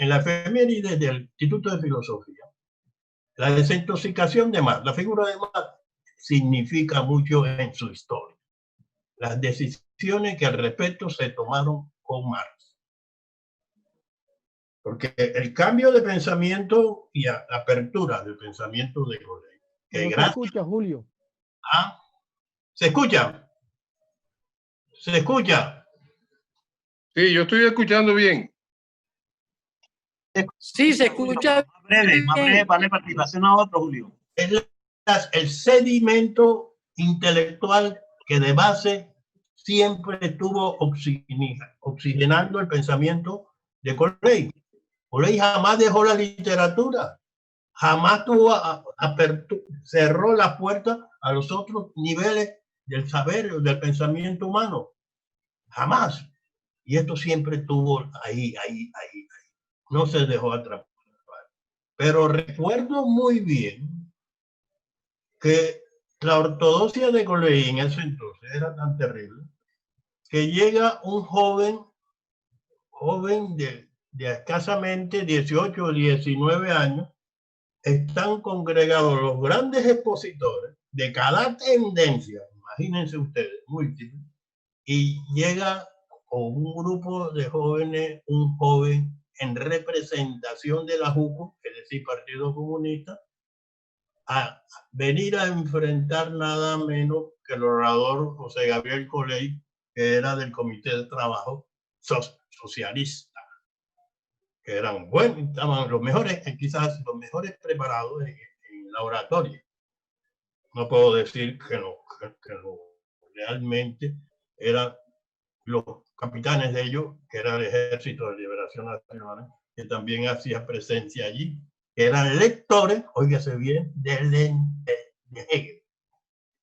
en la efeméride del Instituto de Filosofía, la desintoxicación de Marx, la figura de Marx significa mucho en su historia. Las decisiones que al respecto se tomaron con Marx. Porque el cambio de pensamiento y apertura del pensamiento de Goley. No se escucha, Julio. ¿Se escucha? ¿Se escucha? Sí, yo estoy escuchando bien. Sí, se escucha. Más breve, para la participación a otro, Julio. Es el sedimento intelectual que de base siempre estuvo oxigenando el pensamiento de Goley. Goley jamás dejó la literatura, jamás cerró la puerta a los otros niveles del saber o del pensamiento humano. Jamás. Y esto siempre estuvo ahí. No se dejó atrapar. Pero recuerdo muy bien que la ortodoxia de Goley en ese entonces era tan terrible que llega un joven de escasamente 18 o 19 años, están congregados los grandes expositores de cada tendencia, imagínense ustedes, múltiples, y llega con un grupo de jóvenes, un joven en representación de la JUCO, es decir, Partido Comunista, a venir a enfrentar nada menos que el orador José Gabriel Goley, que era del Comité de Trabajo Socialista, que eran buenos, estaban los mejores, quizás los mejores preparados en la oratoria. No puedo decir que no, realmente eran los capitanes de ellos, que era el Ejército de Liberación Nacional, que también hacía presencia allí, que eran lectores, óigase bien, de Hegel.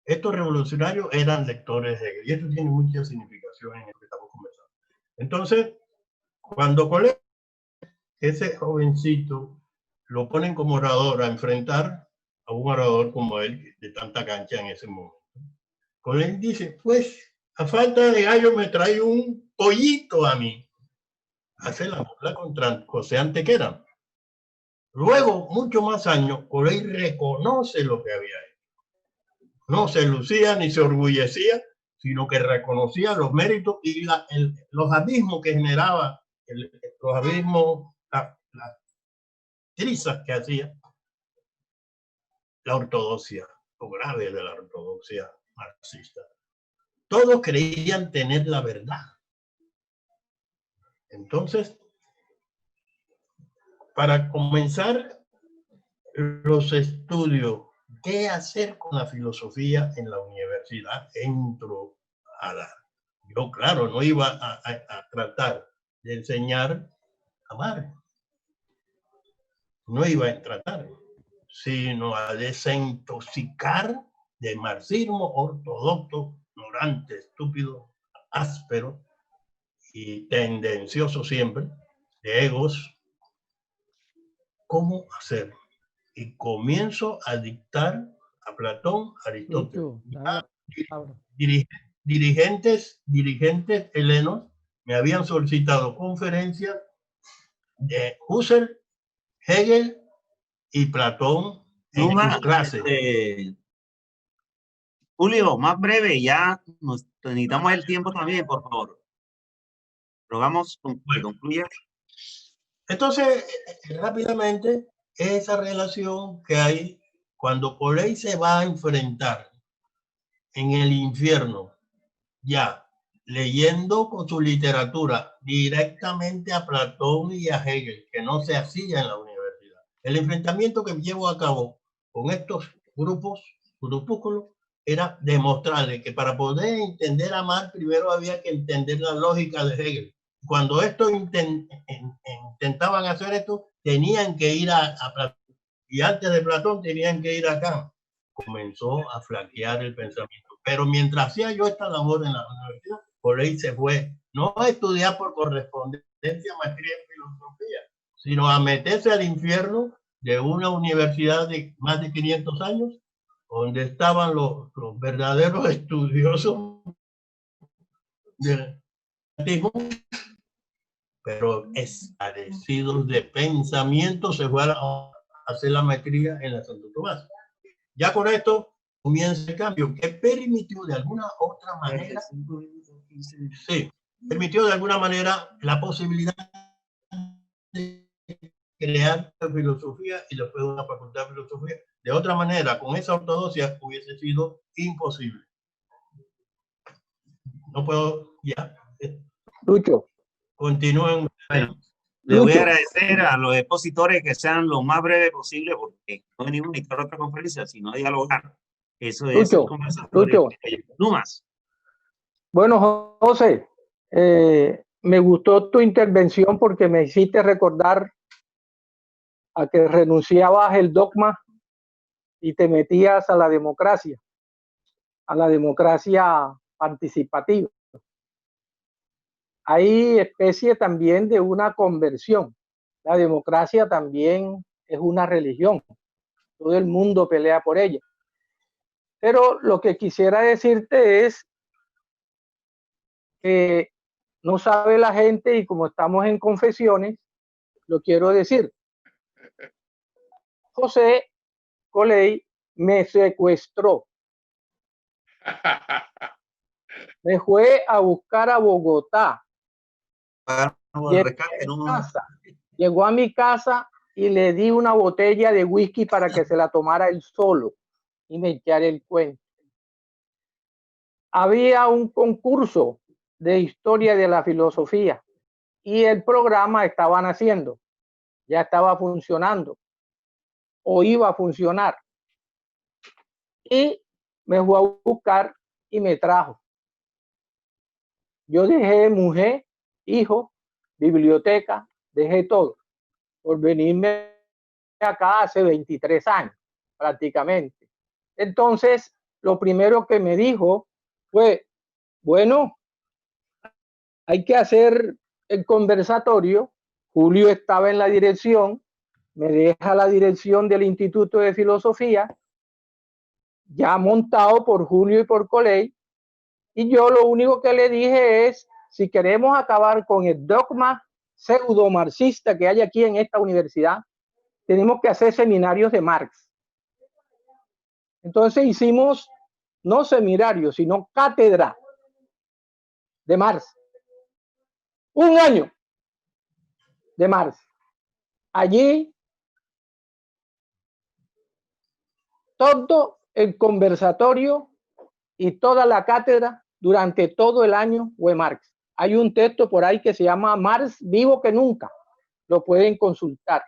Estos revolucionarios eran lectores de Hegel, y esto tiene mucha significación en lo que estamos conversando. Entonces, cuando Goley, ese jovencito, lo ponen como orador a enfrentar a un orador como él, de tanta cancha en ese momento, Goley dice, pues, a falta de gallo me trae un pollito a mí. Hace la burla contra José Antequera. Luego, mucho más años, Goley reconoce lo que había hecho. No se lucía ni se orgullecía, sino que reconocía los méritos y los abismos que generaba, los abismos, las trizas que hacía la ortodoxia, lo grave de la ortodoxia marxista. Todos creían tener la verdad. Entonces, para comenzar los estudios, ¿qué hacer con la filosofía en la universidad? Entro a dar. Yo, claro, no iba a tratar de enseñar a Marx. No iba a tratar, sino a desintoxicar de marxismo ortodoxo, ignorante, estúpido, áspero y tendencioso siempre, de egos. ¿Cómo hacer? Y comienzo a dictar a Platón, Aristóteles. Dirigentes helenos me habían solicitado conferencias de Husserl, Hegel y Platón en sus clases. Julio, más breve, ya necesitamos el tiempo también, por favor. Rogamos que concluya. Entonces, rápidamente, esa relación que hay cuando Goley se va a enfrentar en el infierno, ya leyendo con su literatura directamente a Platón y a Hegel, que no se hacía en la universidad. El enfrentamiento que llevo a cabo con estos grupúsculos, era demostrarle que para poder entender a Marx, primero había que entender la lógica de Hegel. Cuando estos intentaban hacer esto, tenían que ir a Platón. Y antes de Platón tenían que ir a Kant. Comenzó a flaquear el pensamiento. Pero mientras hacía yo esta labor en la universidad, Goley se fue, no a estudiar por correspondencia, maestría en filosofía, sino a meterse al infierno de una universidad de más de 500 años, donde estaban los verdaderos estudiosos del antiquismo, pero es parecido de pensamiento, se fue a hacer la maestría en la Santo Tomás. Ya con esto comienza el cambio que permitió de alguna otra manera, sí, permitió de alguna manera la posibilidad de crear filosofía y después una facultad de filosofía. De otra manera, con esa ortodoxia hubiese sido imposible. No puedo ya. Lucho. Continúen. Bueno, le voy a agradecer a los expositores que sean lo más breve posible porque no venimos a dictar otra conferencia, sino a dialogar. Eso es el conversatorio. No más. Bueno, José, me gustó tu intervención porque me hiciste recordar a que renunciabas el dogma y te metías a la democracia participativa. Hay especie también de una conversión. La democracia también es una religión. Todo el mundo pelea por ella. Pero lo que quisiera decirte es que no sabe la gente, y como estamos en confesiones, lo quiero decir. José Coley me secuestró. Me fue a buscar a Bogotá. Llegó a mi casa y le di una botella de whisky para que se la tomara él solo y me echara el cuento. Había un concurso de historia de la filosofía y el programa estaban haciendo, ya estaba funcionando o iba a funcionar, y me fue a buscar y me trajo. Yo dejé mujer, hijo, biblioteca, dejé todo por venirme acá hace 23 años prácticamente. Entonces, lo primero que me dijo fue, bueno, hay que hacer el conversatorio. Julio estaba en la dirección, me deja la dirección del Instituto de Filosofía, ya montado por Julio y por Coley, y yo lo único que le dije es, si queremos acabar con el dogma pseudo marxista que hay aquí en esta universidad, tenemos que hacer seminarios de Marx. Entonces hicimos no seminarios, sino cátedra de Marx. Un año de Marx. Allí todo el conversatorio y toda la cátedra durante todo el año fue Marx. Hay un texto por ahí que se llama Marx vivo que nunca. Lo pueden consultar.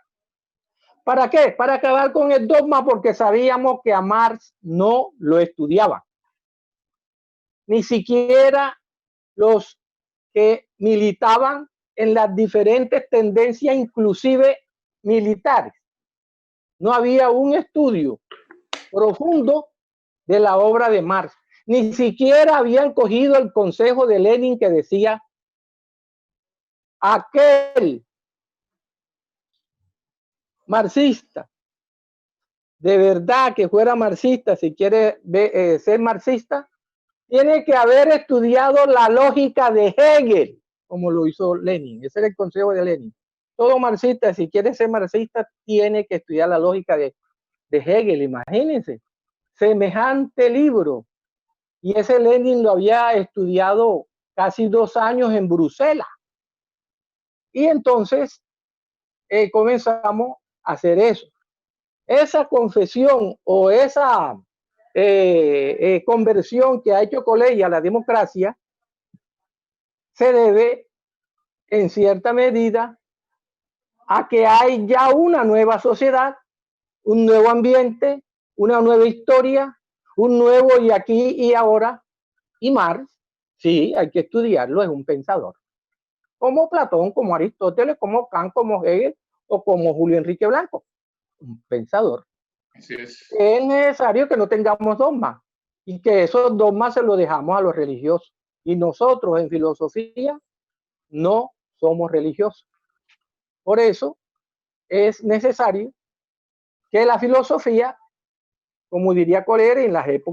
¿Para qué? Para acabar con el dogma, porque sabíamos que a Marx no lo estudiaban. Ni siquiera los que militaban en las diferentes tendencias, inclusive militares. No había un estudio profundo de la obra de Marx. Ni siquiera habían cogido el consejo de Lenin que decía: aquel marxista, de verdad que fuera marxista, si quiere ser marxista, tiene que haber estudiado la lógica de Hegel, como lo hizo Lenin. Ese era el consejo de Lenin. Todo marxista, si quiere ser marxista, tiene que estudiar la lógica de Hegel. Imagínense, semejante libro. Y ese Lenin lo había estudiado casi 2 años en Bruselas. Y entonces comenzamos a hacer eso. Esa confesión o esa conversión que ha hecho Coley a la democracia se debe en cierta medida a que hay ya una nueva sociedad, un nuevo ambiente, una nueva historia, un nuevo y aquí y ahora. Y Marx, sí, hay que estudiarlo, es un pensador. Como Platón, como Aristóteles, como Kant, como Hegel o como Julio Enrique Blanco. Un pensador. Así es. Es necesario que no tengamos dogmas y que esos dogmas se los dejamos a los religiosos. Y nosotros en filosofía no somos religiosos. Por eso es necesario que la filosofía, como diría Coley en las épocas